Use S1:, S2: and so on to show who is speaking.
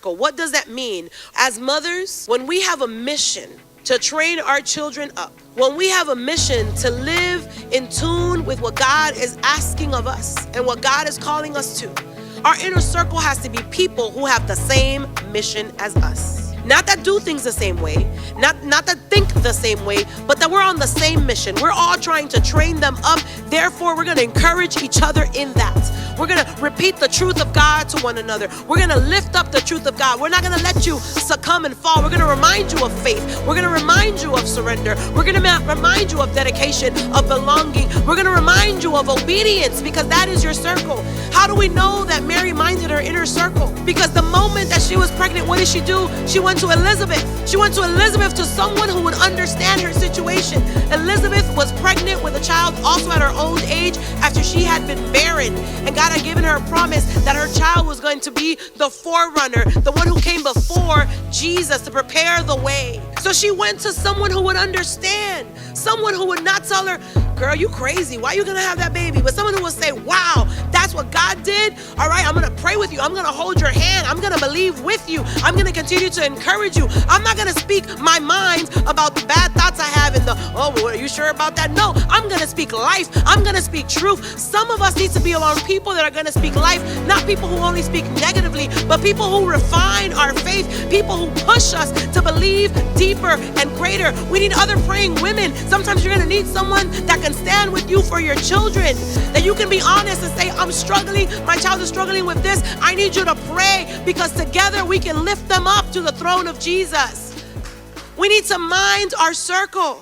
S1: circle. What does that mean? As mothers, when we have a mission to train our children up, when we have a mission to live in tune with what God is asking of us and what God is calling us to, our inner circle has to be people who have the same mission as us. Not that do things the same way, not that think the same way, but that we're on the same mission. We're all trying to train them up. Therefore, we're going to encourage each other in that. We're going to repeat the truth of God to one another. We're going to lift up the truth of God. We're not going to let you succumb and fall. We're going to remind you of faith. We're going to remind you of surrender. We're going to remind you of dedication, of belonging. We're going to remind you of obedience, because that is your circle. How do we know that Mary minded her inner circle? Because the moment that she was pregnant, what did she do? She went to Elizabeth. She went to Elizabeth, to someone who would understand her situation. Elizabeth was pregnant with a child also at her old age after she had been barren. And God had given her a promise that her child was going to be the forerunner, the one who came before Jesus to prepare the way. So she went to someone who would understand, someone who would not tell her, girl, you crazy. Why are you going to have that baby? But someone who would say, wow, that's what God did. All right, I'm going to pray with you. I'm going to hold your hand. I'm going to believe with you. I'm going to continue to encourage you. I'm not going to speak my mind about the bad thoughts I have and the, oh, well, are you sure about that? No, I'm going to speak life. I'm going to speak truth. Some of us need to be around people that are going to speak life, not people who only speak negatively, but people who refine our faith, people who push us to believe deeper and greater. We need other praying women. Sometimes you're going to need someone that can stand with you for your children, that you can be honest and say, I'm struggling, my child is struggling with this. I need you to pray, because together we can lift them up to the throne of Jesus. We need to mind our circle.